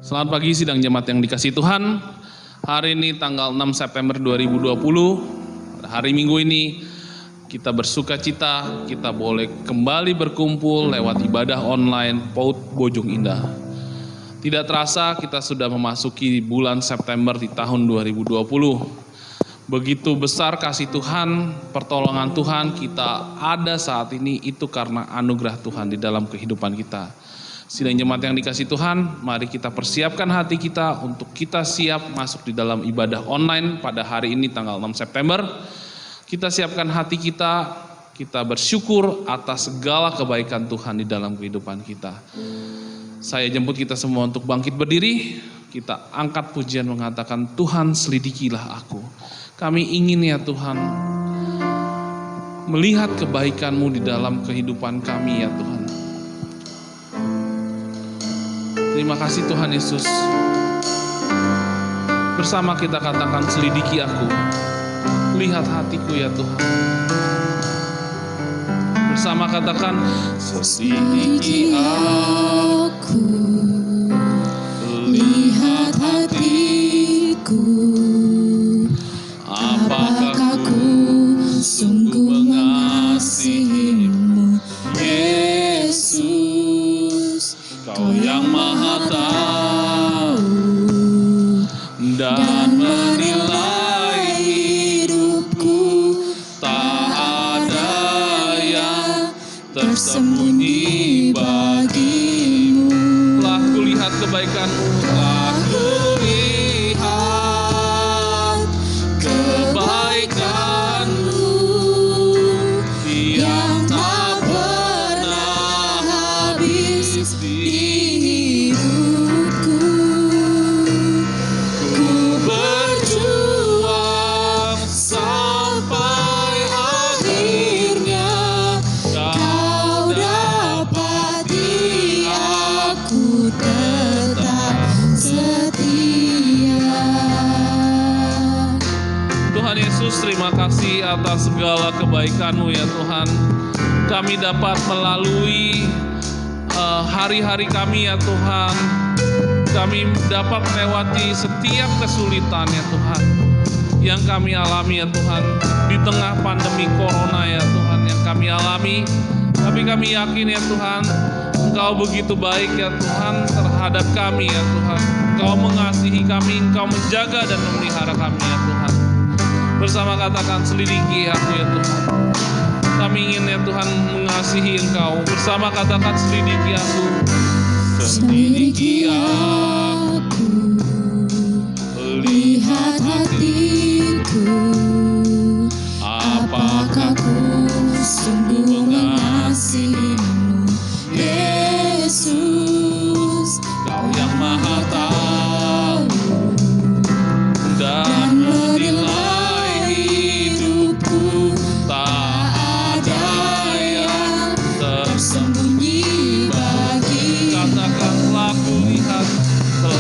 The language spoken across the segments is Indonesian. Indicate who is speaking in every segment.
Speaker 1: Selamat pagi sidang jemaat yang dikasihi Tuhan. Hari ini tanggal 6 September 2020, hari Minggu ini kita bersuka cita, kita boleh kembali berkumpul lewat ibadah online PAUD Bojong Indah. Tidak terasa kita sudah memasuki bulan September di tahun 2020. Begitu besar kasih Tuhan, pertolongan Tuhan kita ada saat ini itu karena anugerah Tuhan di dalam kehidupan kita. Sidang jemaat yang dikasihi Tuhan, mari kita persiapkan hati kita untuk kita siap masuk di dalam ibadah online pada hari ini tanggal 6 September. Kita siapkan hati kita, kita bersyukur atas segala kebaikan Tuhan di dalam kehidupan kita. Saya jemput kita semua untuk bangkit berdiri, kita angkat pujian mengatakan, Tuhan selidikilah aku. Kami ingin ya Tuhan, melihat kebaikan-Mu di dalam kehidupan kami ya Tuhan. Terima kasih Tuhan Yesus. Bersama kita katakan, selidiki aku. Lihat hatiku ya Tuhan. Bersama katakan, selidiki aku. Lihat hatiku. Apakah ku sungguh mengasihi-Mu, Yesus? Kau yang Maha tahu dan menilai hidupku, tak ada yang tersembunyi bagimu. Telah kulihat kebaikan-Mu, telah kulihat kebaikan-Mu yang tak pernah habis di hidupku. Ku berjuang sampai akhirnya Kau dapati aku tetap setia. Tuhan Yesus, terima kasih atas segala kebaikan-Mu ya Tuhan. Kami dapat melalui hari-hari kami ya Tuhan. Kami dapat melewati setiap kesulitan ya Tuhan yang kami alami ya Tuhan di tengah pandemi corona ya Tuhan yang kami alami. Tapi kami yakin ya Tuhan, Engkau begitu baik ya Tuhan terhadap kami ya Tuhan. Engkau mengasihi kami, Engkau menjaga dan memelihara kami ya Tuhan. Bersama katakan, selidiki aku ya Tuhan. Kami ingin ya Tuhan mengasihi Engkau. Bersama katakan, selidiki aku. Selidiki aku. Lihat hatiku. Apakah ku sungguh mengasihi-Mu, Yesus? Kau yang Maha tahu dan menilai hidupku, tak ada yang tersembunyi bagi. Katakan, telah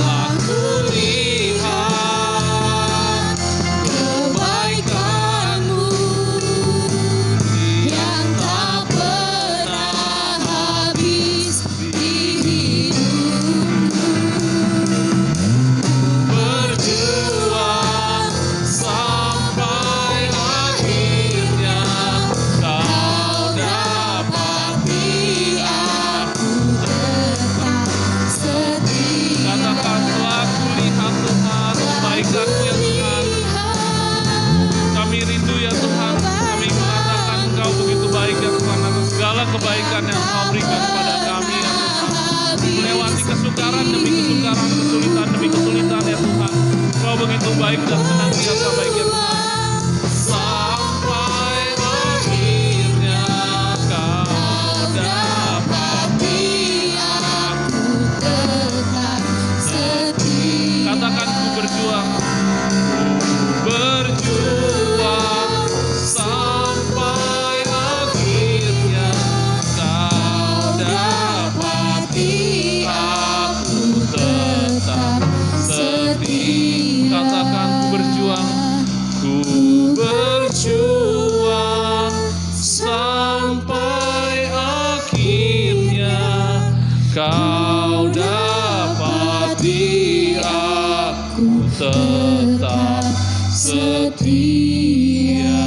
Speaker 2: setia.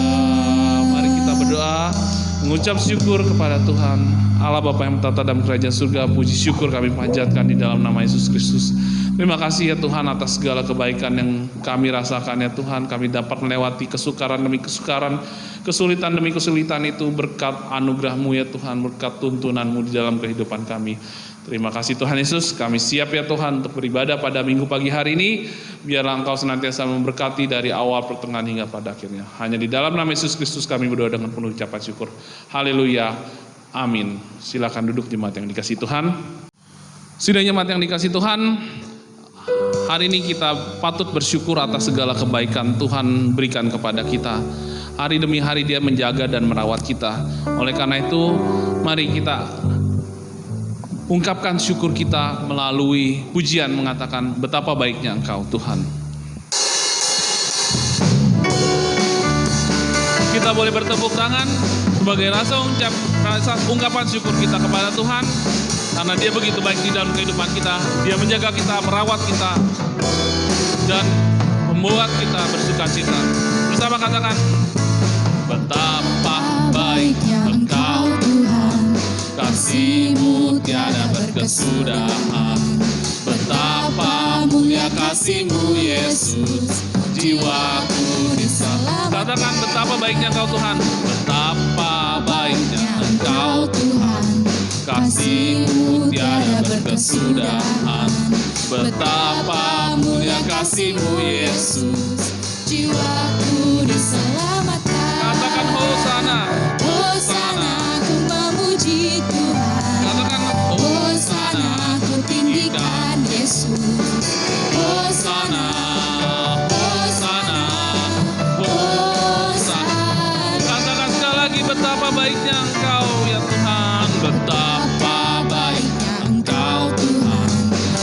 Speaker 1: Mari kita berdoa, mengucap syukur kepada Tuhan Allah Bapa yang bertata dalam kerajaan surga. Puji syukur kami panjatkan di dalam nama Yesus Kristus. Terima kasih ya Tuhan atas segala kebaikan yang kami rasakan ya Tuhan. Kami dapat melewati kesukaran demi kesukaran, kesulitan demi kesulitan itu berkat anugerah-Mu ya Tuhan, berkat tuntunan-Mu di dalam kehidupan kami. Terima kasih Tuhan Yesus, kami siap ya Tuhan untuk beribadah pada minggu pagi hari ini. Biarlah Engkau senantiasa memberkati dari awal, pertengahan hingga pada akhirnya. Hanya di dalam nama Yesus Kristus kami berdoa dengan penuh ucapan syukur. Haleluya, amin. Silakan duduk jemaat yang dikasihi Tuhan. Sudah jemaat yang dikasihi Tuhan, hari ini kita patut bersyukur atas segala kebaikan Tuhan berikan kepada kita. Hari demi hari Dia menjaga dan merawat kita. Oleh karena itu, mari kita ungkapkan syukur kita melalui pujian mengatakan betapa baiknya Engkau Tuhan. Kita boleh bertepuk tangan sebagai rasa ungkapan syukur kita kepada Tuhan. Karena Dia begitu baik di dalam kehidupan kita. Dia menjaga kita, merawat kita, dan membuat kita bersuka cita. Bersama katakan, betapa baiknya Engkau Tuhan, kasih-Mu tiada berkesudahan. Betapa mulia kasih-Mu Yesus, jiwaku diselamatkan. Katakan, betapa baiknya Engkau Tuhan, betapa baiknya Engkau Tuhan, kasih-Mu tiada berkesudahan. Betapa mulia kasih-Mu Yesus, jiwaku diselamatkan. Katakan Hosana, Hosana, ku memuji Tuhan. Katakan Hosana, ku tinggikan Yesus. Hosana, Hosana, Hosana. Katakan sekali lagi, betapa baiknya Engkau ya Tuhan, betapa baiknya Engkau Tuhan,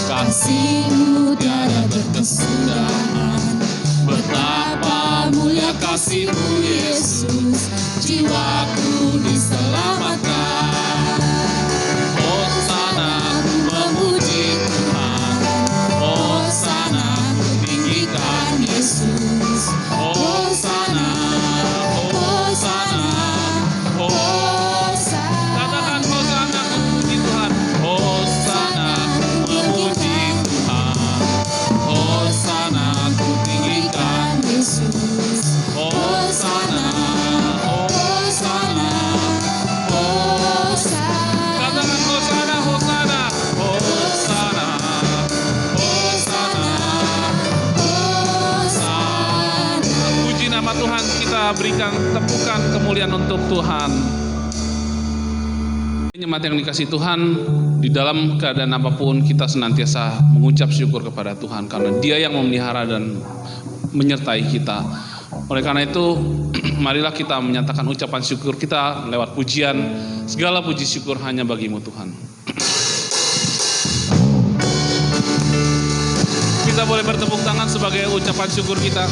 Speaker 1: kasih-Mu tiada berkesudahan. Betapa mulia kasih-Mu Yesus, jiwaku diselamatkan. Hosana, ku memuji Tuhan. Hosana, ku tinggikan Yesus. Hosana, Hosana, Hosana. Katakan Hosana, ku memuji Tuhan. Hosana, ku memuji Tuhan. Hosana, ku tinggikan Yesus. Hosana, Hosana, Hosana. Katakan Hosana, Hosana, Hosana, Hosana, Hosana. Puji nama Tuhan, kita berikan tepukan kemuliaan untuk Tuhan. Jemaat yang dikasihi Tuhan, di dalam keadaan apapun kita senantiasa mengucap syukur kepada Tuhan karena Dia yang memelihara dan menyertai kita. Oleh karena itu, marilah kita menyatakan ucapan syukur kita lewat pujian. Segala puji syukur hanya bagi-Mu Tuhan. Kita boleh bertepuk tangan sebagai ucapan syukur kita.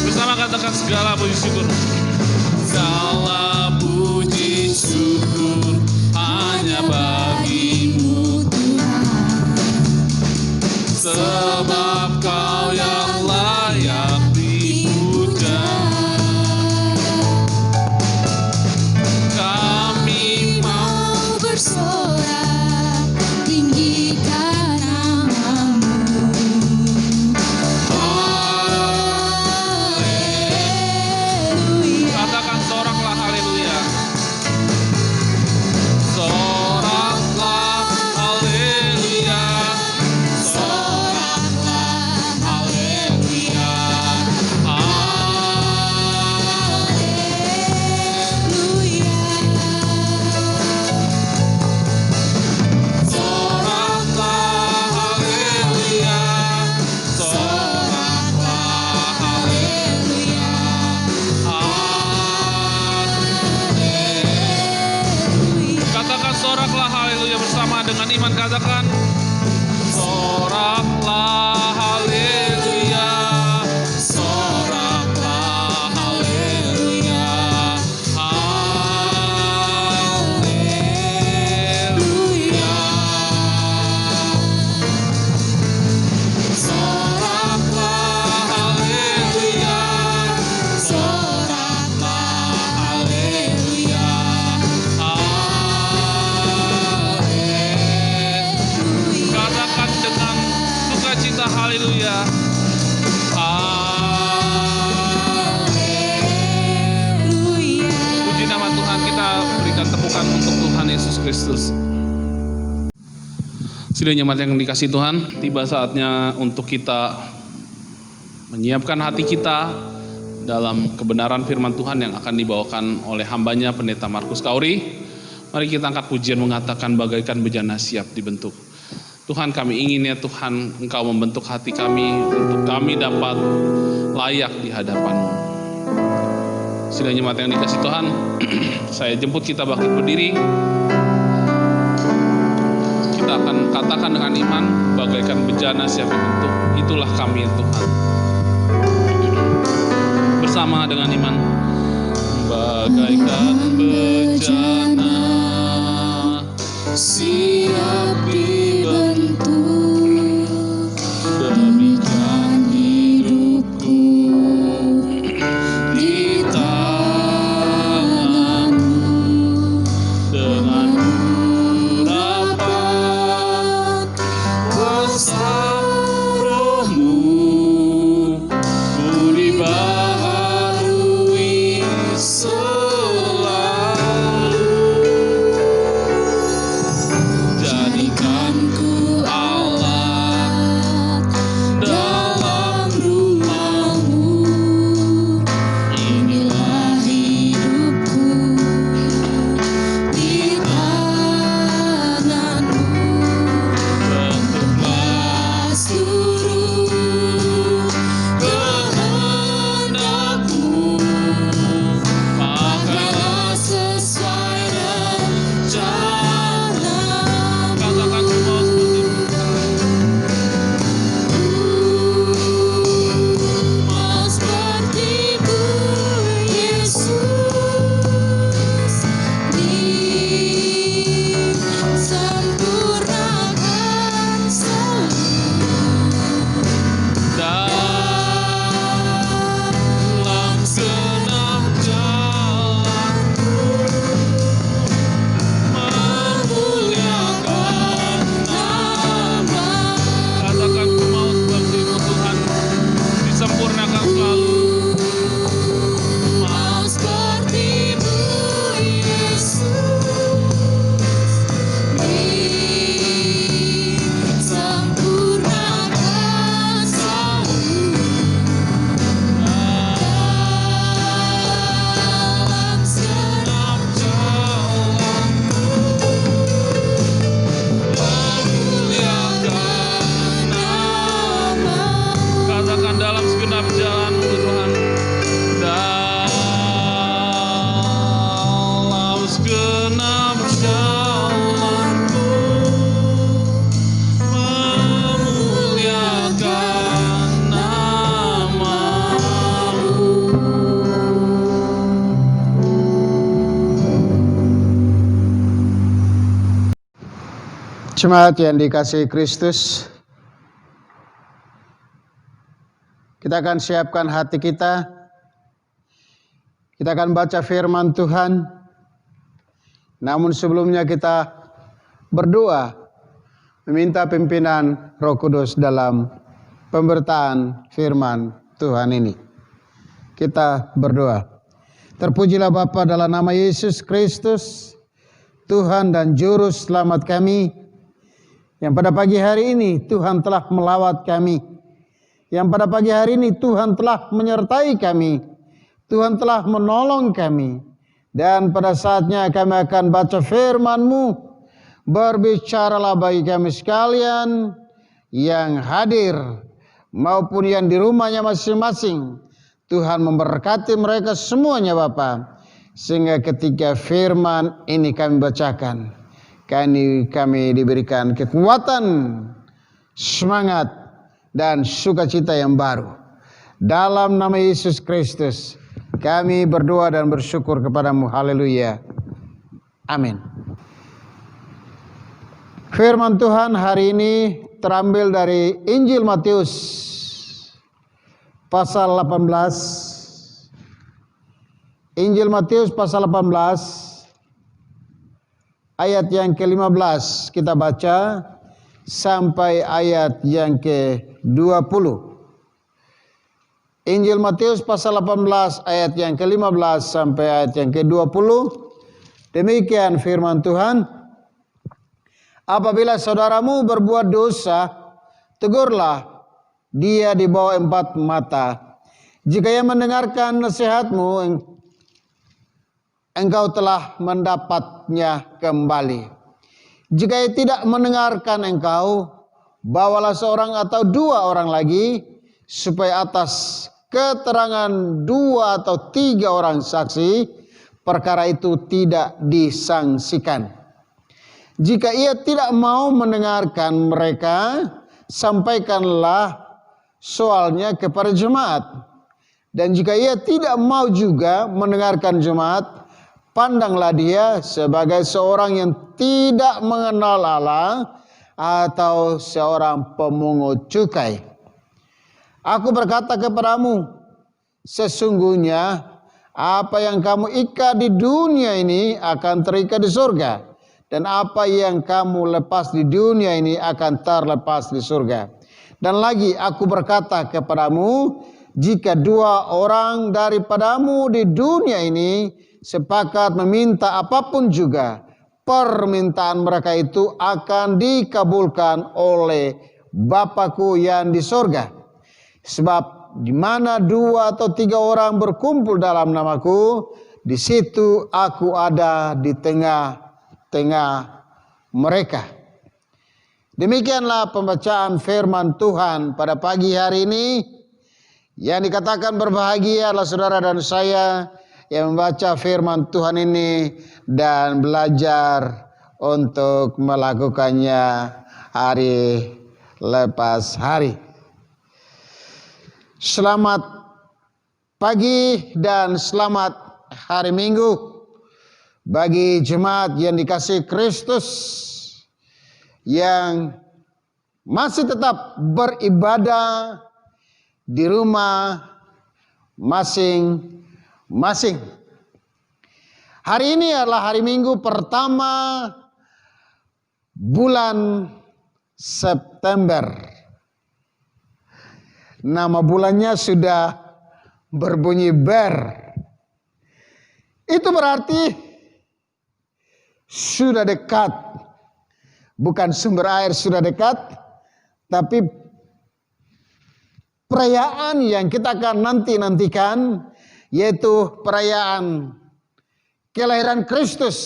Speaker 1: Bersama katakan segala puji syukur. Segala puji syukur hanya bagi-Mu Tuhan, sebab Kau yang layak dipuja. Kami mau bersorak, tinggikan nama-Mu. Haleluya. Katakan soraklah haleluya. Soraklah haleluya. Soraklah haleluya. Haleluya. Soraklah haleluya. Soraklah haleluya. Katakan soraklah haleluya bersama dengan iman. Katakan soraklah haleluya. Soraklah haleluya. Haleluya. Haleluya. Puji nama Tuhan, kita berikan tepukan untuk Tuhan Yesus Kristus. Sudah nyaman yang dikasih Tuhan, tiba saatnya untuk kita menyiapkan hati kita dalam kebenaran firman Tuhan yang akan dibawakan oleh hambanya Pendeta Markus Kauri. Mari kita angkat pujian mengatakan bagaikan bejana siap dibentuk. Tuhan, kami ingin ya Tuhan, Engkau membentuk hati kami untuk kami dapat layak di hadapan-Mu. Sudah nyaman yang dikasih Tuhan, saya jemput kita bangkit berdiri. Kita akan katakan dengan iman, bagaikan bejana siap dibentuk, itulah kami Tuhan. Bersama dengan iman, bagaikan bejana siap dibentuk, demikian hidupku di tangan-Mu, dengan urapan besar Roh-Mu, ku dibaharui selalu. Jadikanku alat dalam rumah-Mu, inilah hidupku di tangan-Mu. Bentuklah seluruh kehendak-Mu, pakailah sesuai rencana-Mu. Katakan semua seperti-Mu, Yesus, disempurnakan selalu dalam genap jalanku, memuliakan nama. Katakan ku mau seperti-Mu Tuhan, disempurnakan selalu. Mau seperti-Mu, Yesus, disempurnakan selalu dalam genap jalanku, memuliakan nama. Katakan dalam segenap jalan-Mu Tuhan, dalam segenap jalanku, memuliakan nama-Mu.
Speaker 2: Jemaat yang dikasihi Kristus, kita akan siapkan hati kita. Kita akan baca firman Tuhan. Namun sebelumnya kita berdoa, meminta pimpinan Roh Kudus dalam pemberitaan firman Tuhan ini. Kita berdoa. Terpujilah Bapa dalam nama Yesus Kristus, Tuhan dan Juru Selamat kami, yang pada pagi hari ini Tuhan telah melawat kami, yang pada pagi hari ini Tuhan telah menyertai kami, Tuhan telah menolong kami. Dan pada saatnya kami akan baca firman-Mu. Berbicaralah bagi kami sekalian yang hadir maupun yang di rumahnya masing-masing. Tuhan memberkati mereka semuanya Bapa, sehingga ketika firman ini kami bacakan, kami diberikan kekuatan, semangat, dan sukacita yang baru. Dalam nama Yesus Kristus kami berdoa dan bersyukur kepadamu. Haleluya. Amin. Firman Tuhan hari ini terambil dari Injil Matius pasal 18. Injil Matius pasal 18 ayat yang ke-15 kita baca sampai ayat yang ke-20. ke-20. Injil Matius pasal 18 ayat yang ke-15 sampai ayat yang ke-20. Demikian firman Tuhan. Apabila saudaramu berbuat dosa, tegurlah dia di bawah 4 mata. Jika ia mendengarkan nasihatmu, engkau telah mendapatnya kembali. Jika ia tidak mendengarkan engkau, bawalah seorang atau 2 orang lagi, supaya atas keterangan 2 atau 3 orang saksi, perkara itu tidak disangsikan. Jika ia tidak mau mendengarkan mereka, sampaikanlah soalnya kepada jemaat. Dan jika ia tidak mau juga mendengarkan jemaat, pandanglah dia sebagai seorang yang tidak mengenal Allah atau seorang pemungut cukai. Aku berkata kepadamu, sesungguhnya apa yang kamu ikat di dunia ini akan terikat di surga, dan apa yang kamu lepas di dunia ini akan terlepas di surga. Dan lagi aku berkata kepadamu, jika 2 orang daripadamu di dunia ini sepakat meminta apapun juga, permintaan mereka itu akan dikabulkan oleh Bapa-Ku yang di surga. Sebab di mana 2 atau 3 orang berkumpul dalam namaku, di situ aku ada di tengah-tengah mereka. Demikianlah pembacaan firman Tuhan pada pagi hari ini. Yang dikatakan berbahagia adalah saudara dan saya yang membaca firman Tuhan ini dan belajar untuk melakukannya hari lepas hari. Selamat pagi dan selamat hari Minggu bagi jemaat yang dikasihi Kristus yang masih tetap beribadah di rumah masing-masing. Hari ini adalah hari Minggu pertama bulan September. Nama bulannya sudah berbunyi ber. Itu berarti sudah dekat. Bukan sumber air sudah dekat, tapi perayaan yang kita akan nantikan, yaitu perayaan kelahiran Kristus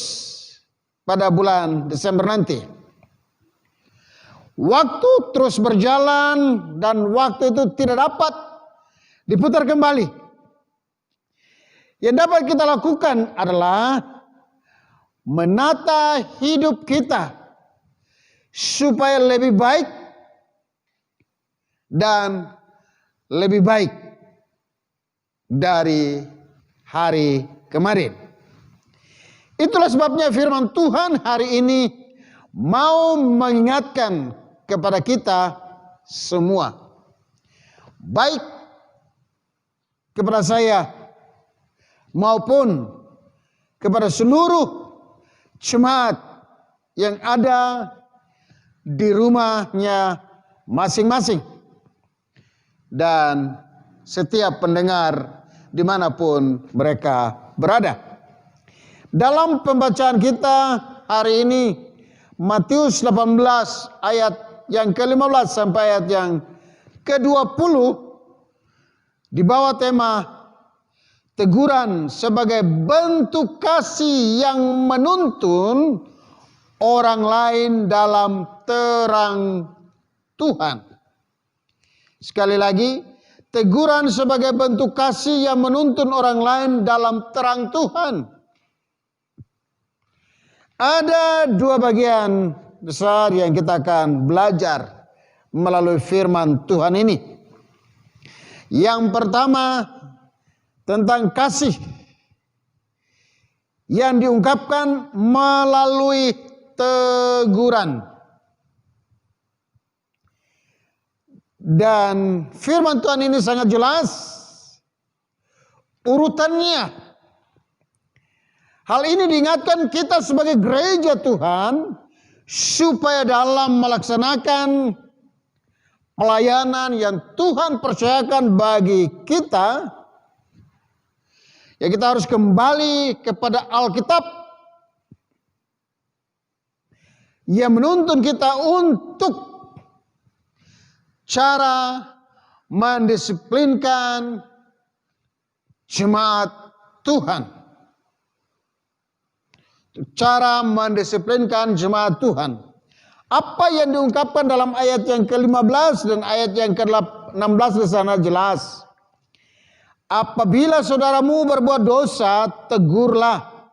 Speaker 2: pada bulan Desember nanti. Waktu terus berjalan dan waktu itu tidak dapat diputar kembali. Yang dapat kita lakukan adalah menata hidup kita supaya lebih baik dan lebih baik dari hari kemarin. Itulah sebabnya firman Tuhan hari ini mau mengingatkan kepada kita semua, baik kepada saya maupun kepada seluruh jemaat yang ada di rumahnya masing-masing dan setiap pendengar dimanapun mereka berada. Dalam pembacaan kita hari ini, Matius 18 ayat yang ke-15 sampai ayat yang ke-20 di bawah tema teguran sebagai bentuk kasih yang menuntun orang lain dalam terang Tuhan. Sekali lagi, teguran sebagai bentuk kasih yang menuntun orang lain dalam terang Tuhan. Ada 2 bagian besar yang kita akan belajar melalui firman Tuhan ini. Yang pertama tentang kasih yang diungkapkan melalui teguran. Dan firman Tuhan ini sangat jelas urutannya. Hal ini diingatkan kita sebagai gereja Tuhan supaya dalam melaksanakan pelayanan yang Tuhan percayakan bagi kita, ya kita harus kembali kepada Alkitab yang menuntun kita untuk cara mendisiplinkan jemaat Tuhan. Cara mendisiplinkan jemaat Tuhan. Apa yang diungkapkan dalam ayat yang ke-15 dan ayat yang ke-16 di sana jelas. Apabila saudaramu berbuat dosa, tegurlah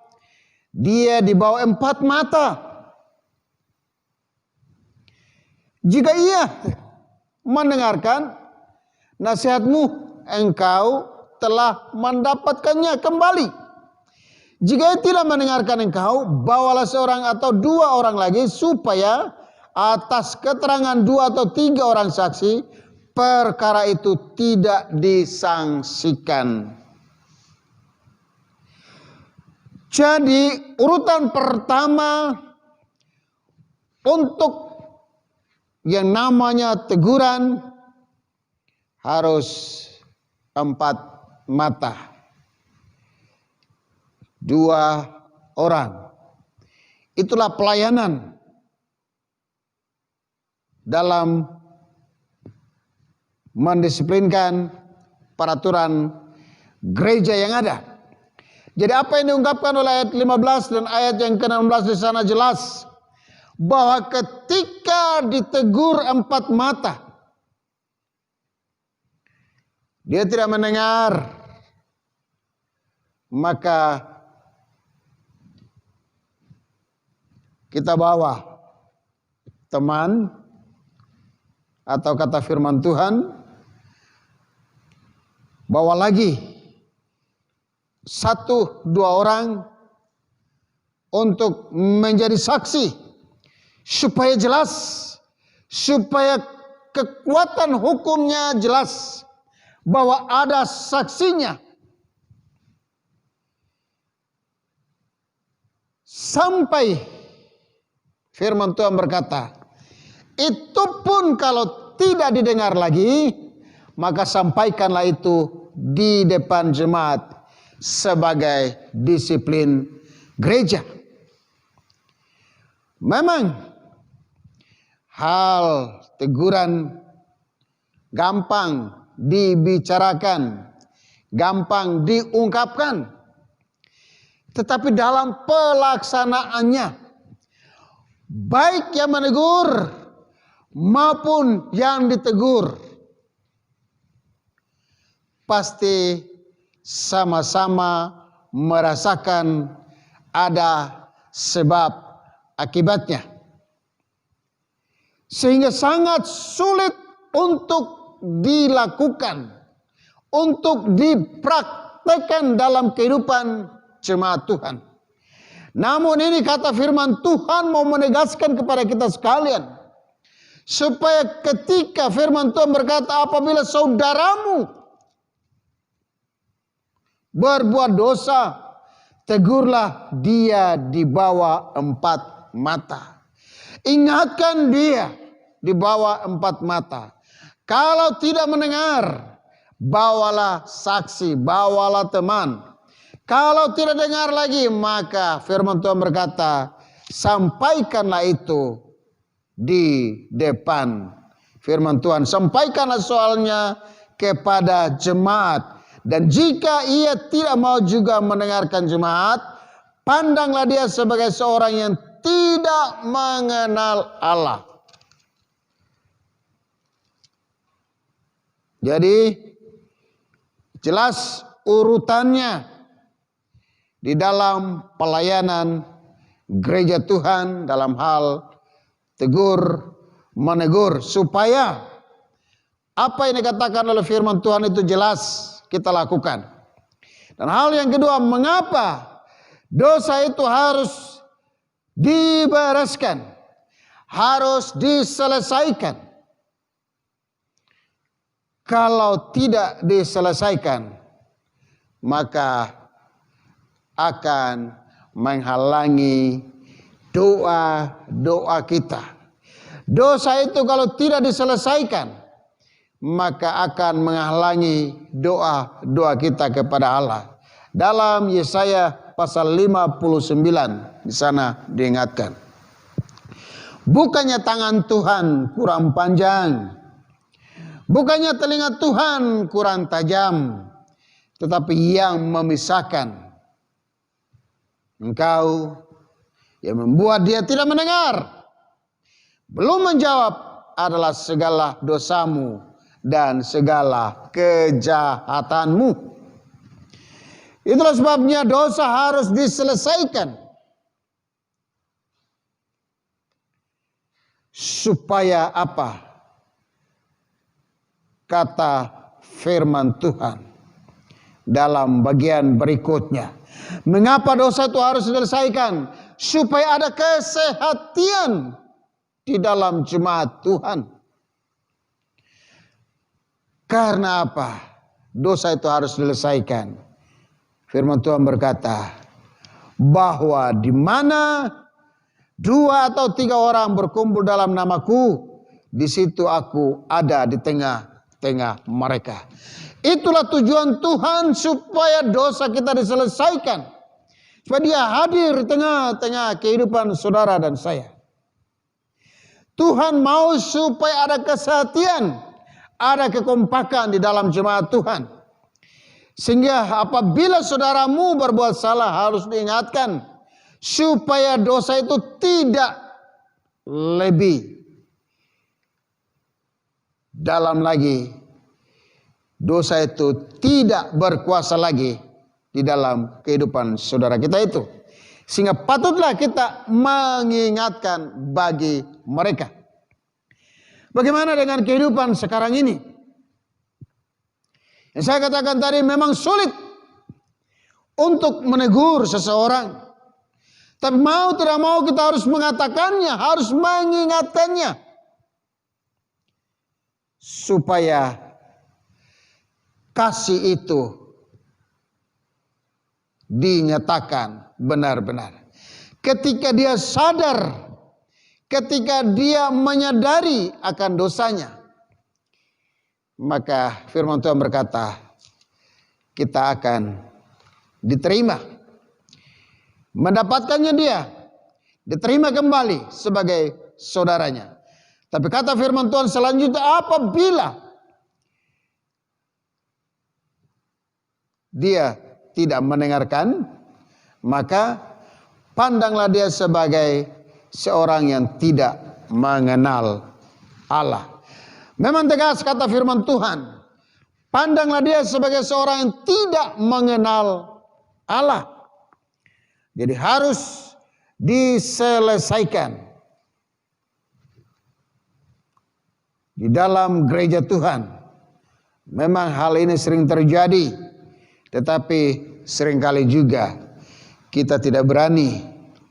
Speaker 2: dia di bawah 4 mata. Jika ia mendengarkan nasihatmu, engkau telah mendapatkannya kembali. Jika ia tidak mendengarkan engkau, bawalah seorang atau 2 orang lagi, supaya atas keterangan 2 atau 3 orang saksi, perkara itu tidak disangsikan. Jadi urutan pertama untuk yang namanya teguran harus 4 mata. 2 orang. Itulah pelayanan dalam mendisiplinkan peraturan gereja yang ada. Jadi apa yang diungkapkan oleh ayat 15 dan ayat yang ke-16 di sana jelas bahwa ketika ditegur 4 mata, dia tidak mendengar, maka kita bawa teman atau kata firman Tuhan, bawa lagi 1-2 orang untuk menjadi saksi, supaya jelas, supaya kekuatan hukumnya jelas, bahwa ada saksinya. Sampai firman Tuhan berkata, itu pun kalau tidak didengar lagi, maka sampaikanlah itu di depan jemaat sebagai disiplin gereja. Memang hal teguran gampang dibicarakan, gampang diungkapkan, tetapi dalam pelaksanaannya, baik yang menegur maupun yang ditegur, pasti sama-sama merasakan ada sebab akibatnya. Sehingga sangat sulit untuk dilakukan, untuk dipraktekkan dalam kehidupan jemaat Tuhan. Namun ini kata firman Tuhan mau menegaskan kepada kita sekalian, supaya ketika firman Tuhan berkata, apabila saudaramu berbuat dosa, tegurlah dia di bawah 4 mata. Ingatkan dia di bawah 4 mata. Kalau tidak mendengar, bawalah saksi, bawalah teman. Kalau tidak dengar lagi, maka firman Tuhan berkata, sampaikanlah itu di depan firman Tuhan. Sampaikanlah soalnya kepada jemaat. Dan jika ia tidak mau juga mendengarkan jemaat, pandanglah dia sebagai seorang yang tidak mengenal Allah. Jadi jelas urutannya di dalam pelayanan gereja Tuhan dalam hal tegur menegur, supaya apa yang dikatakan oleh firman Tuhan itu jelas kita lakukan. Dan hal yang kedua, mengapa dosa itu harus dibereskan, harus diselesaikan. Kalau tidak diselesaikan, maka akan menghalangi doa-doa kita. Dosa itu kalau tidak diselesaikan, maka akan menghalangi doa-doa kita kepada Allah. Dalam Yesaya pasal 59 di sana diingatkan, bukannya tangan Tuhan kurang panjang, bukannya telinga Tuhan kurang tajam, tetapi yang memisahkan engkau, yang membuat dia tidak mendengar, belum menjawab adalah segala dosamu dan segala kejahatanmu. Itulah sebabnya dosa harus diselesaikan. Supaya apa? Kata firman Tuhan dalam bagian berikutnya. Mengapa dosa itu harus diselesaikan? Supaya ada kesehatan di dalam jemaat Tuhan. Karena apa? Dosa itu harus diselesaikan. Firman Tuhan berkata bahwa di mana 2 atau 3 orang berkumpul dalam namaku, di situ aku ada di tengah-tengah mereka. Itulah tujuan Tuhan, supaya dosa kita diselesaikan. Supaya dia hadir di tengah-tengah kehidupan saudara dan saya. Tuhan mau supaya ada kesehatan, ada kekompakan di dalam jemaat Tuhan. Sehingga apabila saudaramu berbuat salah, harus diingatkan supaya dosa itu tidak lebih dalam lagi. Dosa itu tidak berkuasa lagi di dalam kehidupan saudara kita itu. Sehingga patutlah kita mengingatkan bagi mereka. Bagaimana dengan kehidupan sekarang ini? Yang saya katakan tadi, memang sulit untuk menegur seseorang. Tapi mau tidak mau kita harus mengatakannya, harus mengingatkannya. Supaya kasih itu dinyatakan benar-benar. Ketika dia sadar, ketika dia menyadari akan dosanya, maka firman Tuhan berkata, kita akan diterima. Mendapatkannya dia, diterima kembali sebagai saudaranya. Tapi kata firman Tuhan selanjutnya, apabila dia tidak mendengarkan, maka pandanglah dia sebagai seorang yang tidak mengenal Allah. Memang tegas kata firman Tuhan, pandanglah dia sebagai seorang yang tidak mengenal Allah. Jadi harus diselesaikan di dalam gereja Tuhan. Memang hal ini sering terjadi, tetapi seringkali juga kita tidak berani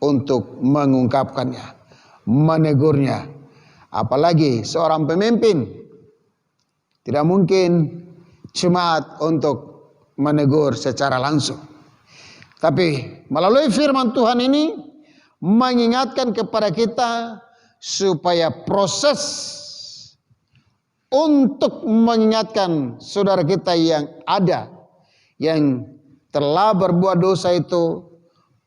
Speaker 2: untuk mengungkapkannya, menegurnya. Apalagi seorang pemimpin, tidak mungkin jemaat untuk menegur secara langsung. Tapi melalui firman Tuhan ini mengingatkan kepada kita supaya proses untuk mengingatkan saudara kita yang ada, yang telah berbuat dosa itu,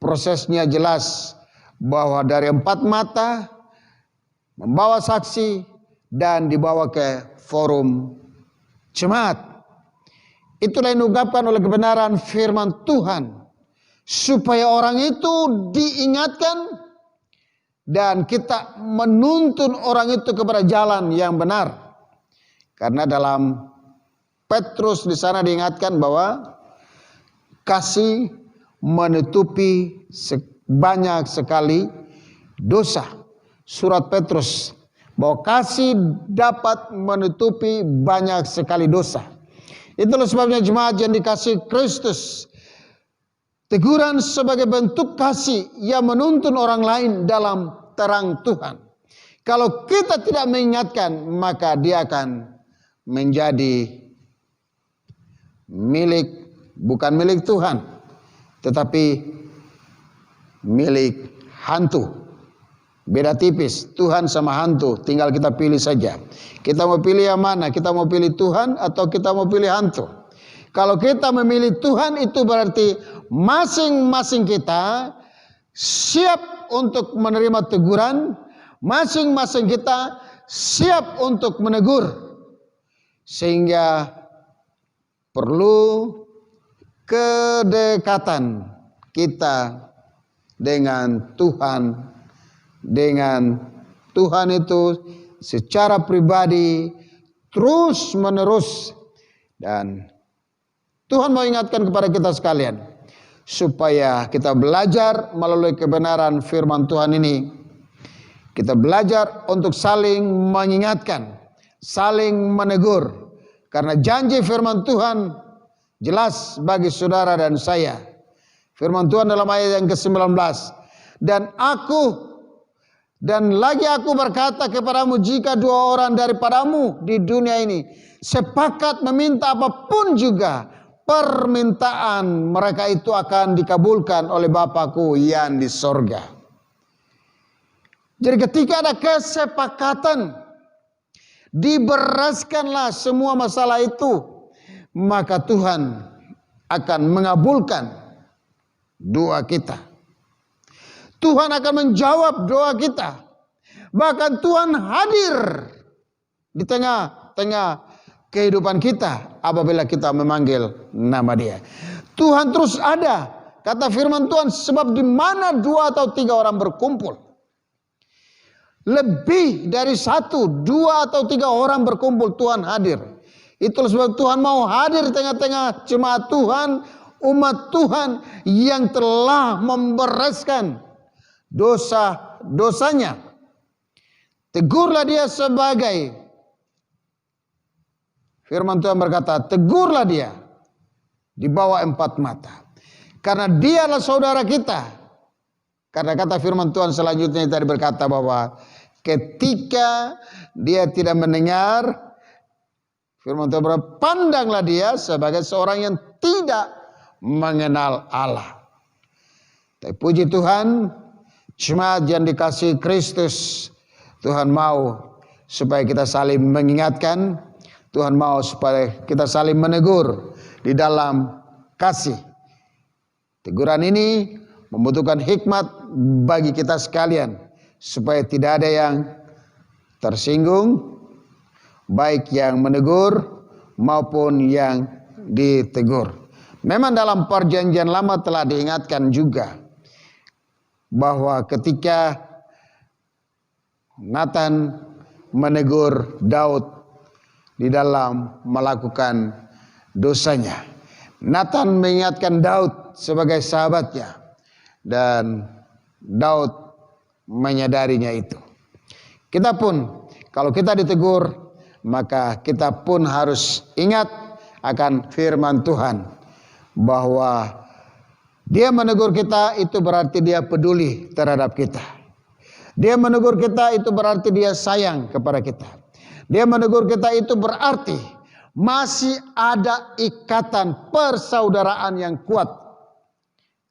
Speaker 2: prosesnya jelas bahwa dari 4 mata membawa saksi dan dibawa ke forum jemaat. Itulah yang diungkapkan oleh kebenaran firman Tuhan, supaya orang itu diingatkan dan kita menuntun orang itu kepada jalan yang benar. Karena dalam Petrus di sana diingatkan bahwa kasih menutupi banyak sekali dosa. Surat Petrus bahwa kasih dapat menutupi banyak sekali dosa. Itulah sebabnya jemaat yang dikasihi Kristus, teguran sebagai bentuk kasih yang menuntun orang lain dalam terang Tuhan. Kalau kita tidak mengingatkan, maka dia akan menjadi bukan milik Tuhan, tetapi milik hantu. Beda tipis, Tuhan sama hantu, tinggal kita pilih saja. Kita mau pilih yang mana? Kita mau pilih Tuhan atau kita mau pilih hantu? Kalau kita memilih Tuhan, itu berarti masing-masing kita siap untuk menerima teguran, masing-masing kita siap untuk menegur. Sehingga perlu kedekatan kita dengan Tuhan. Dengan Tuhan itu secara pribadi terus menerus. Dan Tuhan mau ingatkan kepada kita sekalian, supaya kita belajar melalui kebenaran firman Tuhan ini. Kita belajar untuk saling mengingatkan, saling menegur. Karena janji firman Tuhan jelas bagi saudara dan saya. Firman Tuhan dalam ayat yang ke-19. Dan lagi aku berkata kepadamu, jika dua orang daripadamu di dunia ini sepakat meminta apapun juga, permintaan mereka itu akan dikabulkan oleh Bapakku yang di sorga. Jadi ketika ada kesepakatan, dibereskanlah semua masalah itu, maka Tuhan akan mengabulkan doa kita. Tuhan akan menjawab doa kita. Bahkan Tuhan hadir di tengah-tengah kehidupan kita apabila kita memanggil nama Dia. Tuhan terus ada. Kata firman Tuhan, sebab di mana 2 atau 3 orang berkumpul, lebih dari 1, 2 atau 3 orang berkumpul, Tuhan hadir. Itulah sebab Tuhan mau hadir di tengah-tengah jemaat Tuhan, umat Tuhan yang telah membereskan dosa-dosanya. Tegurlah dia sebagai, firman Tuhan berkata, tegurlah dia di bawah 4 mata. Karena dialah saudara kita. Karena kata firman Tuhan selanjutnya tadi berkata bahwa ketika dia tidak mendengar, firman Tuhan berkata, pandanglah dia sebagai seorang yang tidak mengenal Allah. Tapi puji Tuhan, jemaat yang dikasihi Kristus, Tuhan mau supaya kita saling mengingatkan, Tuhan mau supaya kita saling menegur di dalam kasih. Teguran ini membutuhkan hikmat bagi kita sekalian, supaya tidak ada yang tersinggung, baik yang menegur maupun yang ditegur. Memang dalam perjanjian lama telah diingatkan juga bahwa ketika Nathan menegur Daud di dalam melakukan dosanya, Nathan mengingatkan Daud sebagai sahabatnya, dan Daud menyadarinya itu. Kita pun kalau kita ditegur, maka kita pun harus ingat akan firman Tuhan bahwa Dia menegur kita, itu berarti Dia peduli terhadap kita. Dia menegur kita, itu berarti Dia sayang kepada kita. Dia menegur kita, itu berarti masih ada ikatan persaudaraan yang kuat.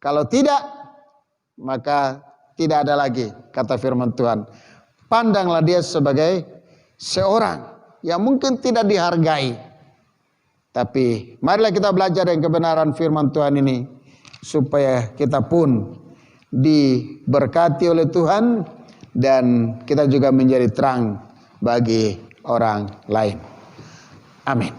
Speaker 2: Kalau tidak, maka tidak ada lagi, kata firman Tuhan. Pandanglah dia sebagai seorang yang mungkin tidak dihargai. Tapi marilah kita belajar yang kebenaran firman Tuhan ini, supaya kita pun diberkati oleh Tuhan, dan kita juga menjadi terang bagi orang lain. Amin.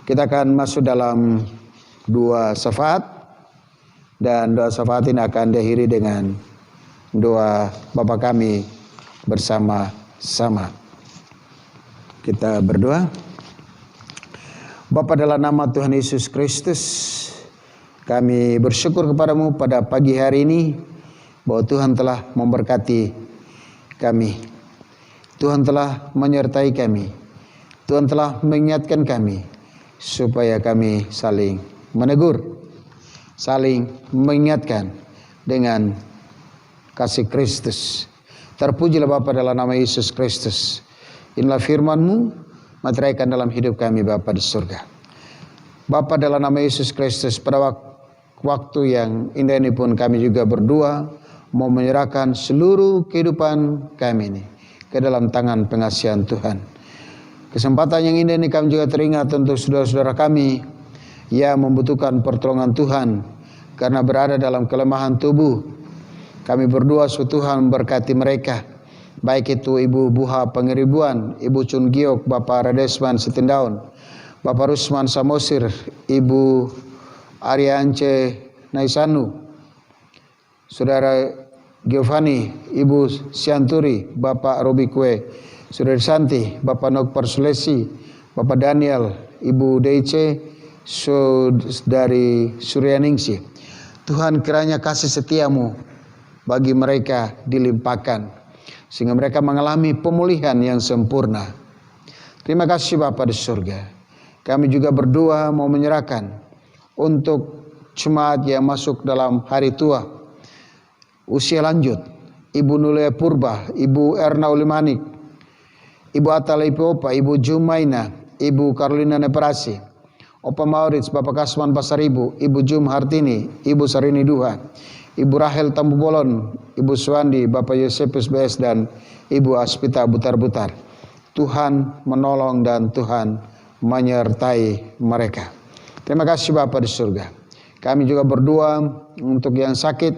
Speaker 2: Kita akan masuk dalam doa syafaat, dan doa syafaat ini akan diakhiri dengan doa Bapa kami bersama-sama. Kita berdoa. Bapa, dalam nama Tuhan Yesus Kristus, kami bersyukur kepadamu pada pagi hari ini bahwa Tuhan telah memberkati kami. Tuhan telah menyertai kami. Tuhan telah mengingatkan kami supaya kami saling menegur, saling mengingatkan dengan kasih Kristus. Terpujilah Bapa dalam nama Yesus Kristus. Inilah firman-Mu, materaikan dalam hidup kami Bapa di surga. Bapa, dalam nama Yesus Kristus, pada waktu yang indah ini pun kami juga berdua mau menyerahkan seluruh kehidupan kami ini ke dalam tangan pengasihan Tuhan. Kesempatan yang indah ini kami juga teringat untuk saudara-saudara kami yang membutuhkan pertolongan Tuhan karena berada dalam kelemahan tubuh. Kami berdoa supaya Tuhan memberkati mereka, baik itu Ibu Buha Pengeribuan, Ibu Chun Giok, Bapak Radesman Sitindaun, Bapak Rusman Samosir, Ibu Ariance Naisanu, Saudara Giovanni, Ibu Sianturi, Bapak Robi Kue, Saudara Santi, Bapak Nok Persulesi, Bapak Daniel, Ibu Deice, dari Suryaningsi. Tuhan, kiranya kasih setiamu bagi mereka dilimpahkan, sehingga mereka mengalami pemulihan yang sempurna. Terima kasih Bapa di surga. Kami juga berdoa mau menyerahkan untuk jemaat yang masuk dalam hari tua, usia lanjut, Ibu Nulia Purba, Ibu Erna Ulimanik, Ibu Atala Ipiopa, Ibu Jumaina, Ibu Carolina Neperasi, Opa Maurits, Bapak Kasman Pasaribu, Ibu Jum Hartini, Ibu Sarini Duha, Ibu Rahel Tambubolon, Ibu Suwandi, Bapak Yosepus BS, dan Ibu Aspita Butar-Butar. Tuhan menolong dan Tuhan menyertai mereka. Terima kasih Bapa di surga. Kami juga berdoa untuk yang sakit,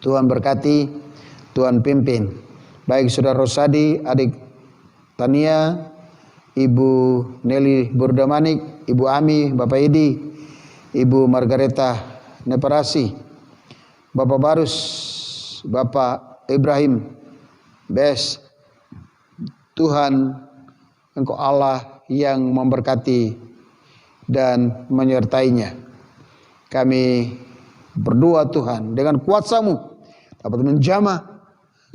Speaker 2: Tuhan berkati, Tuhan pimpin. Baik Saudara Rosadi, adik Tania, Ibu Nelly Burdamanik, Ibu Ami, Bapak Edi, Ibu Margareta Neparasi, Bapak Barus, Bapak Ibrahim Bes. Tuhan, Engkau Allah yang memberkati dan menyertainya. Kami berdoa Tuhan, dengan kuasa-Mu dapat menjamah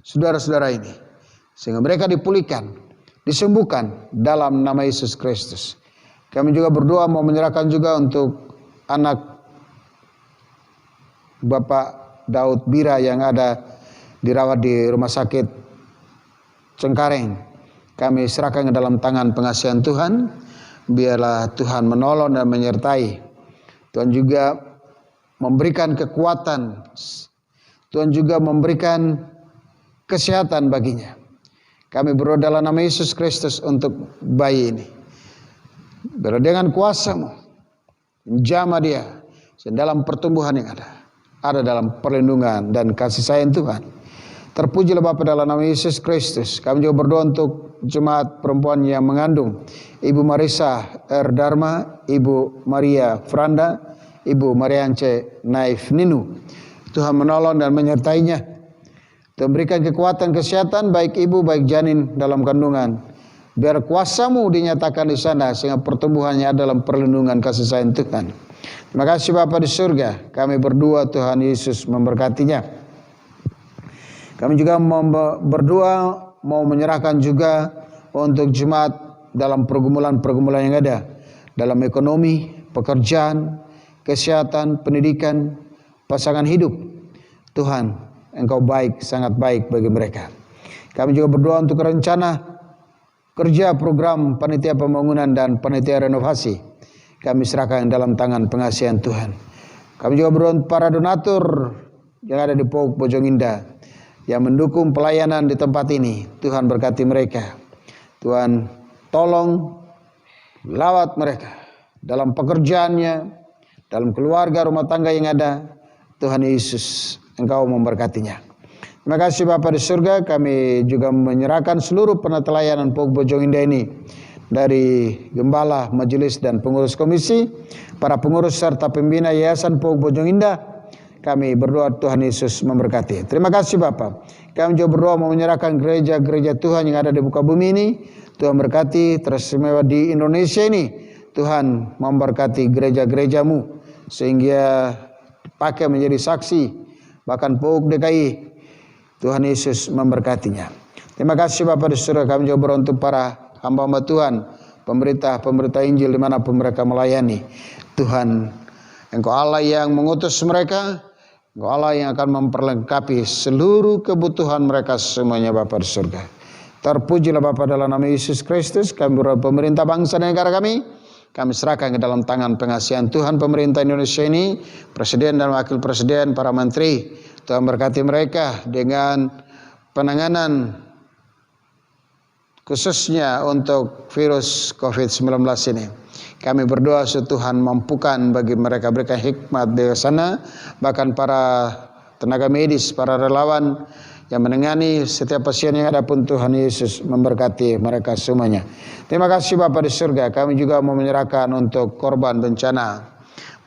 Speaker 2: saudara-saudara ini, sehingga mereka dipulihkan, disembuhkan dalam nama Yesus Kristus. Kami juga berdoa mau menyerahkan juga untuk anak Bapak Daud Bira yang ada dirawat di rumah sakit Cengkareng. Kami serahkan ke dalam tangan pengasihan Tuhan. Biarlah Tuhan menolong dan menyertai. Tuhan juga memberikan kekuatan. Tuhan juga memberikan kesehatan baginya. Kami berdoa dalam nama Yesus Kristus untuk bayi ini. Biarlah dengan kuasa-Mu menjamah dia dalam pertumbuhan yang ada dalam perlindungan dan kasih sayang Tuhan. Terpujilah Bapa dalam nama Yesus Kristus. Kami juga berdoa untuk jemaat perempuan yang mengandung, Ibu Marisa R. Dharma, Ibu Maria Franda, Ibu Mariance Naif Ninu. Tuhan menolong dan menyertainya. Tuhan berikan kekuatan kesehatan baik ibu baik janin dalam kandungan. Biar kuasa-Mu dinyatakan di sana sehingga pertumbuhannya dalam perlindungan kasih sayang Tuhan. Terima kasih Bapa di surga. Kami berdoa Tuhan Yesus memberkatinya. Kami juga berdoa mau menyerahkan juga untuk jemaat dalam pergumulan-pergumulan yang ada dalam ekonomi, pekerjaan, kesehatan, pendidikan, pasangan hidup. Tuhan, Engkau baik, sangat baik bagi mereka. Kami juga berdoa untuk rencana kerja program panitia pembangunan dan panitia renovasi. Kami serahkan dalam tangan pengasihan Tuhan. Kami juga berdoa untuk para donatur yang ada di POUK Bojong Indah yang mendukung pelayanan di tempat ini. Tuhan berkati mereka. Tuhan tolong lawat mereka dalam pekerjaannya, dalam keluarga rumah tangga yang ada. Tuhan Yesus, Engkau memberkatinya. Terima kasih Bapa di surga. Kami juga menyerahkan seluruh penata layanan POUK Bojong Indah ini, dari gembala, majelis dan pengurus komisi, para pengurus serta pembina Yayasan POUK Bojong Indah. Kami berdoa Tuhan Yesus memberkati. Terima kasih Bapa. Kami juga berdoa mau menyerahkan gereja-gereja Tuhan yang ada di muka bumi ini. Tuhan berkati, teristimewa di Indonesia ini. Tuhan memberkati gereja-gereja-Mu sehingga pakai menjadi saksi. Bahkan POUK DKI, Tuhan Yesus memberkatinya. Terima kasih Bapak di surga. Kami juga berdoa untuk para hamba-hamba Tuhan, pemberita Injil dimanapun mereka melayani. Tuhan, Engkau Allah yang mengutus mereka. Engkau Allah yang akan memperlengkapi seluruh kebutuhan mereka semuanya Bapa di surga. Terpujilah Bapa dalam nama Yesus Kristus. Kami berdoa pemerintah bangsa dan negara kami. kami serahkan ke dalam tangan pengasihan Tuhan pemerintah Indonesia ini, Presiden dan Wakil Presiden, para Menteri. Tuhan berkati mereka dengan penanganan khususnya untuk virus COVID-19 ini. Kami berdoa supaya Tuhan mampukan bagi mereka, berikan hikmat di sana, bahkan para tenaga medis, para relawan yang menangani setiap pasien yang ada pun Tuhan Yesus memberkati mereka semuanya. Terima kasih Bapa di surga. Kami juga mau menyerahkan untuk korban bencana,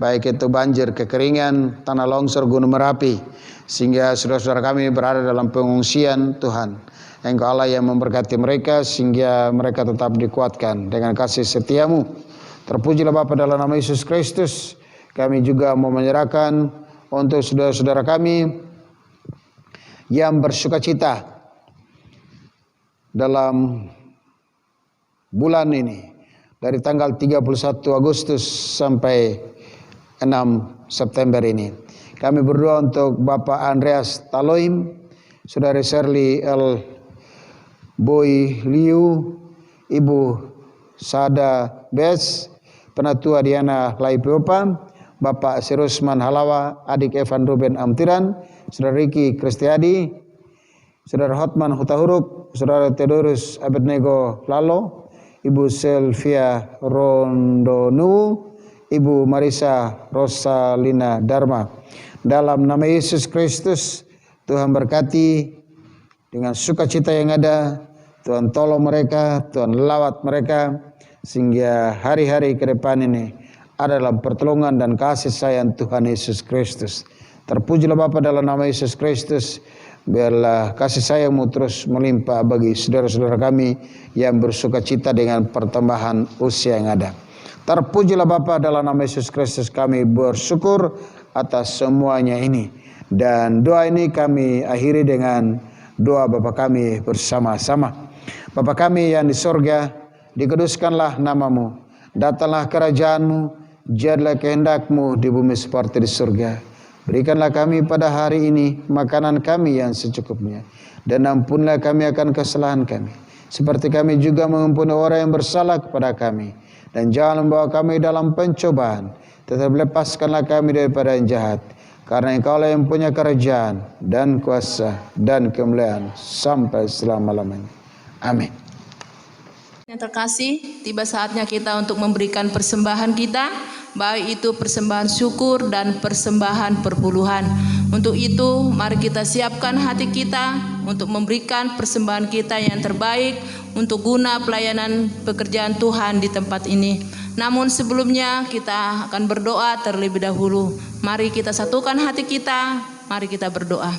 Speaker 2: baik itu banjir, kekeringan, tanah longsor, gunung Merapi, sehingga saudara-saudara kami berada dalam pengungsian. Tuhan, Engkau Allah yang memberkati mereka sehingga mereka tetap dikuatkan dengan kasih setiamu. Terpujilah Bapa dalam nama Yesus Kristus. Kami juga mau menyerahkan untuk saudara-saudara kami yang bersukacita dalam bulan ini, dari tanggal 31 Agustus sampai 6 September ini. Kami berdoa untuk Bapak Andreas Taloim, Saudari Shirley L. Boy Liu, Ibu Sada Bes, Penatua Diana Laipiopa, Bapak Sirusman Halawa, Adik Evan Ruben Amtiran, Saudara Riki Kristiadi, Saudara Hotman Hutahuruk, Saudara Theodorus Abednego Lalo, Ibu Sylvia Rondonu, Ibu Marisa Rosalina Dharma. Dalam nama Yesus Kristus, Tuhan berkati dengan sukacita yang ada. Tuhan tolong mereka, Tuhan lawat mereka, sehingga hari-hari ke depan ini ada dalam pertolongan dan kasih sayang Tuhan Yesus Kristus. Terpujilah Bapa dalam nama Yesus Kristus. Biarlah kasih sayang-Mu terus melimpah bagi saudara-saudara kami yang bersukacita dengan pertambahan usia yang ada. Terpujilah Bapa dalam nama Yesus Kristus, kami bersyukur atas semuanya ini. Dan doa ini kami akhiri dengan doa Bapa kami bersama-sama. Bapa kami yang di sorga, dikuduskanlah nama-Mu, datanglah kerajaan-Mu, jadilah kehendak-Mu di bumi seperti di surga. Berikanlah kami pada hari ini makanan kami yang secukupnya, dan ampunilah kami akan kesalahan kami, seperti kami juga mengampuni orang yang bersalah kepada kami. Dan jangan membawa kami dalam pencobaan, tetapi lepaskanlah kami daripada yang jahat. Karena Engkau lah yang punya kerajaan dan kuasa dan kemuliaan sampai selama-lamanya. Amin.
Speaker 3: Yang terkasih, tiba saatnya kita untuk memberikan persembahan kita, baik itu persembahan syukur dan persembahan perpuluhan. Untuk itu, mari kita siapkan hati kita untuk memberikan persembahan kita yang terbaik untuk guna pelayanan pekerjaan Tuhan di tempat ini. Namun sebelumnya kita akan berdoa terlebih dahulu. Mari kita satukan hati kita, mari kita berdoa.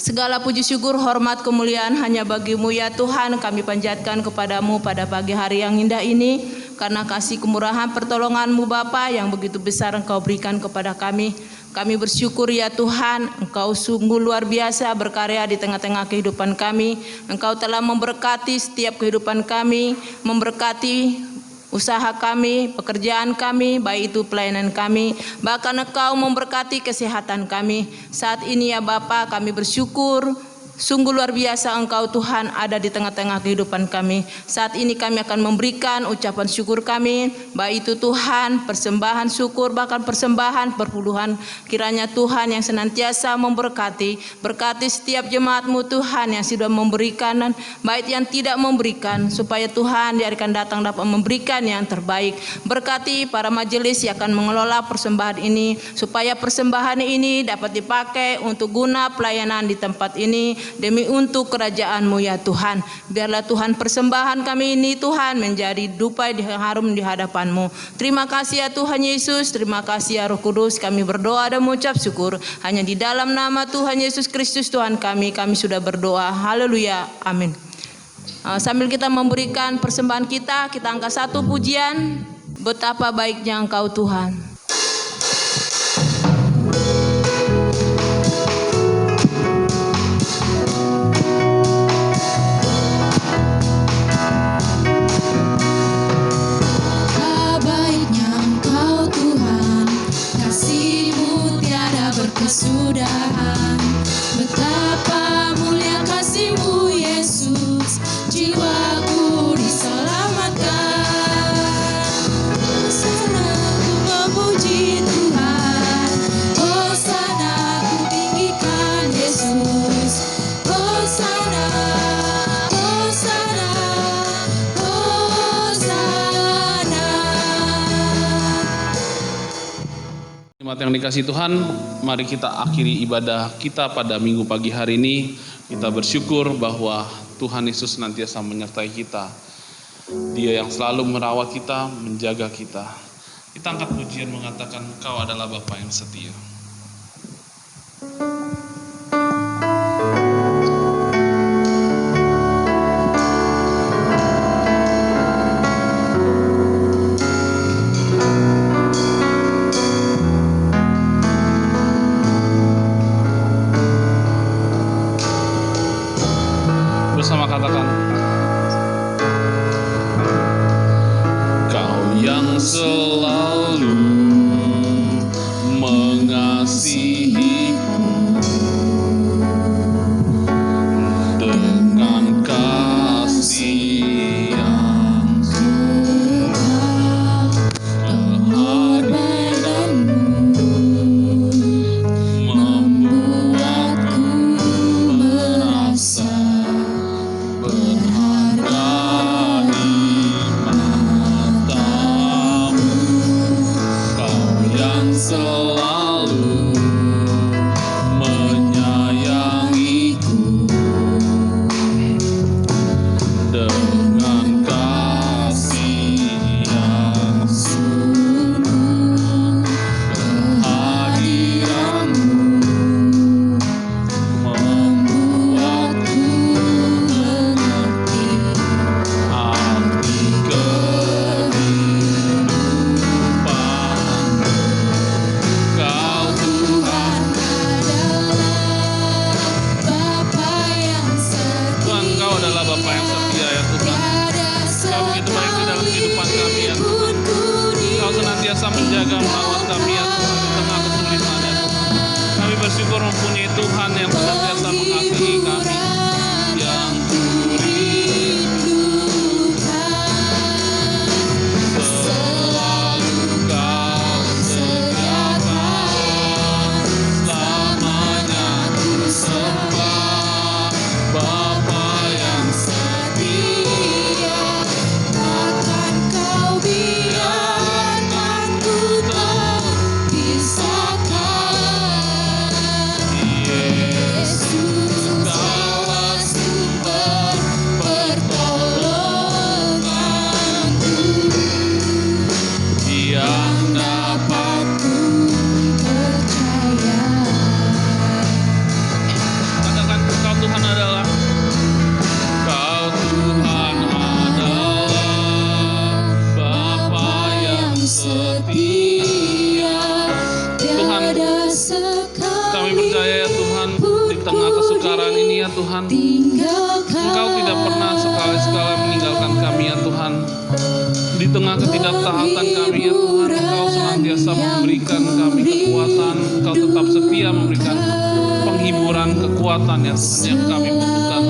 Speaker 3: Segala puji syukur, hormat, kemuliaan hanya bagi-Mu ya Tuhan. Kami panjatkan kepadamu pada pagi hari yang indah ini, karena kasih kemurahan pertolongan-Mu Bapa yang begitu besar Engkau berikan kepada kami. Kami bersyukur ya Tuhan, Engkau sungguh luar biasa berkarya di tengah-tengah kehidupan kami. Engkau telah memberkati setiap kehidupan kami, memberkati usaha kami, pekerjaan kami, baik itu pelayanan kami, bahkan Engkau memberkati kesehatan kami. Saat ini ya Bapa, kami bersyukur, sungguh luar biasa Engkau Tuhan ada di tengah-tengah kehidupan kami. Saat ini kami akan memberikan ucapan syukur kami, baik itu Tuhan, persembahan syukur, bahkan persembahan perpuluhan. Kiranya Tuhan yang senantiasa memberkati, berkati setiap jemaat-Mu Tuhan yang sudah memberikan dan baik yang tidak memberikan, supaya Tuhan di hari akan datang dapat memberikan yang terbaik. Berkati para majelis yang akan mengelola persembahan ini, supaya persembahan ini dapat dipakai untuk guna pelayanan di tempat ini, demi untuk kerajaan-Mu ya Tuhan. Biarlah Tuhan persembahan kami ini Tuhan menjadi dupa yang harum di hadapan-Mu. Terima kasih ya Tuhan Yesus, terima kasih ya Roh Kudus. Kami berdoa dan mengucap syukur hanya di dalam nama Tuhan Yesus Kristus Tuhan kami sudah berdoa. Haleluya, amin. Sambil kita memberikan persembahan kita angkat satu pujian, betapa baiknya Engkau Tuhan.
Speaker 4: Kesudahan, betapa mulia kasih-Mu Yesus, jiwaku diselamatkan.
Speaker 1: Jemaat yang dikasihi Tuhan, mari kita akhiri ibadah kita pada minggu pagi hari ini. Kita bersyukur bahwa Tuhan Yesus senantiasa menyertai kita. Dia yang selalu merawat kita, menjaga kita. Kita angkat pujian mengatakan, Kau adalah Bapa yang setia. Bersama katakan, Kau yang selalu mengasihiku dengan kasih yang membuatku merasa berharga di matamu. Kau yang selalu menyayangiku dengan kasih yang sungguh. Kehadiranmu membuatku mengerti arti kehidupan. Kau Tuhan,
Speaker 4: Bapa yang setia.
Speaker 1: Tuhan, Kau adalah Bapa yang setia ya Tuhan. Kau begitu baik di dalam kehidupan kami ya Tuhan. Kau senantiasa menjaga merawat kami ya Tuhan di tengah kesulitan ya Tuhan. Kami bersyukur mempunyai Tuhan yang senantiasa mengasihi kami. Yang selalu Kau sediakan, selamanya ku sembah. Bapa yang setia,
Speaker 4: Takkan Kau biarkan ku terpisahkan.
Speaker 1: Yesus, Kaulah sumber pertolonganku, yang dapat
Speaker 4: Percaya.
Speaker 1: katakan, Kau Tuhan adalah, Kau Tuhan adalah Bapa yang setia. Tuhan,
Speaker 4: Tiada sekali
Speaker 1: kami percaya ya Tuhan, di tengah kesukaran ini ya Tuhan,
Speaker 4: tinggalkan.
Speaker 1: Engkau tidak pernah sekali-sekala meninggalkan kami ya Tuhan. Di tengah ketidaktaatan kami ya Tuhan, Engkau senantiasa memberikan kami kekuatan. Engkau tetap setia memberikan penghiburan, kekuatan ya Tuhan yang kami butuhkan.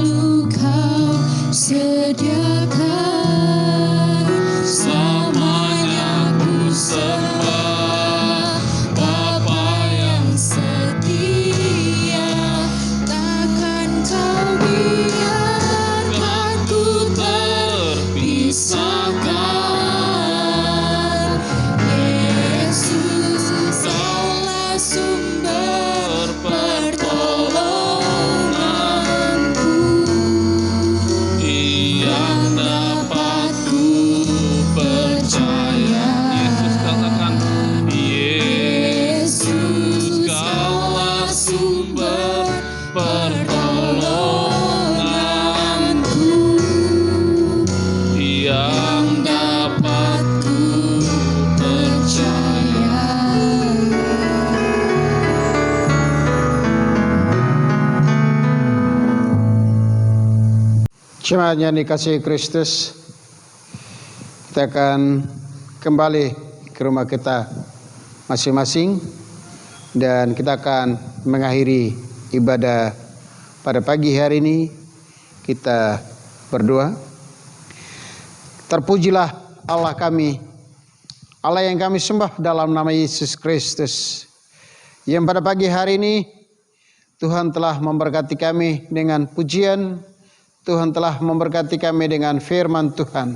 Speaker 4: Kau sediakan.
Speaker 1: Selamanya ku sembah Bapa yang
Speaker 4: Setia, takkan Kau biarkan ku terpisahkan. Yesus, Kaulah sumber pertolonganku,
Speaker 1: yang dapat ku percaya. Yesus katakan, Yesus Kaulah sumber pertolonganku, yang dapat ku percaya.
Speaker 2: Jemaat yang dikasihi Kristus, kita akan kembali ke rumah kita masing-masing dan kita akan mengakhiri ibadah pada pagi hari ini. Kita berdoa. Terpujilah Allah kami, Allah yang kami sembah dalam nama Yesus Kristus, yang pada pagi hari ini Tuhan telah memberkati kami dengan pujian, Tuhan telah memberkati kami dengan firman Tuhan.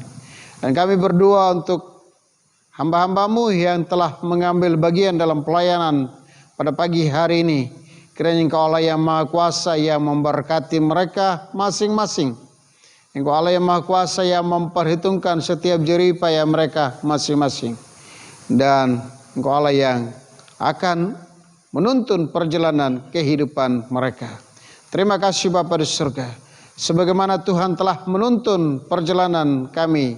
Speaker 2: Dan kami berdoa untuk hamba-hambamu yang telah mengambil bagian dalam pelayanan pada pagi hari ini. Kiranya Engkau Allah yang Maha Kuasa yang memberkati mereka masing-masing. Engkau Allah yang Maha Kuasa yang memperhitungkan setiap jerih payah mereka masing-masing. Dan Engkau Allah yang akan menuntun perjalanan kehidupan mereka. Terima kasih Bapa di surga. Sebagaimana Tuhan telah menuntun perjalanan kami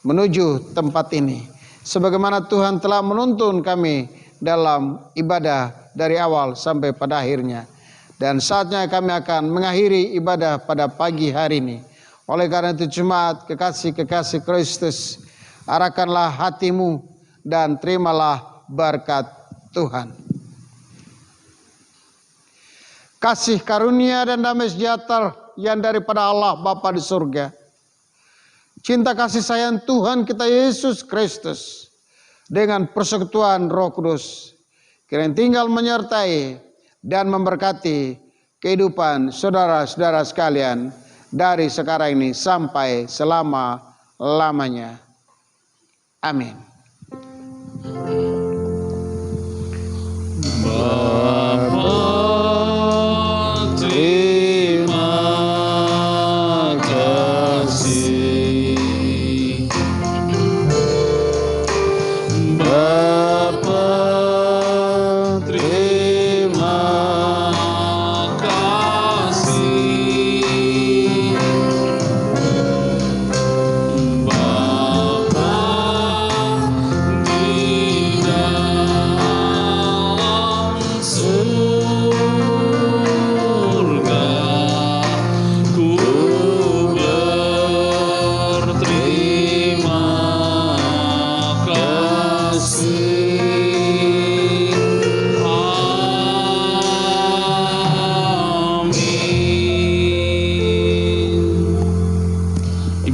Speaker 2: menuju tempat ini. Sebagaimana Tuhan telah menuntun kami dalam ibadah dari awal sampai pada akhirnya. Dan saatnya kami akan mengakhiri ibadah pada pagi hari ini. Oleh karena itu jemaat kekasih-kekasih Kristus, arahkanlah hatimu dan terimalah berkat Tuhan. Kasih karunia dan damai sejahtera yang daripada Allah Bapa di surga, cinta kasih sayang Tuhan kita Yesus Kristus dengan persekutuan Roh Kudus kiranya tinggal menyertai dan memberkati kehidupan saudara-saudara sekalian dari sekarang ini sampai selama-lamanya. Amin.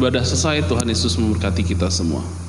Speaker 1: Ibadah selesai, Tuhan Yesus memberkati kita semua.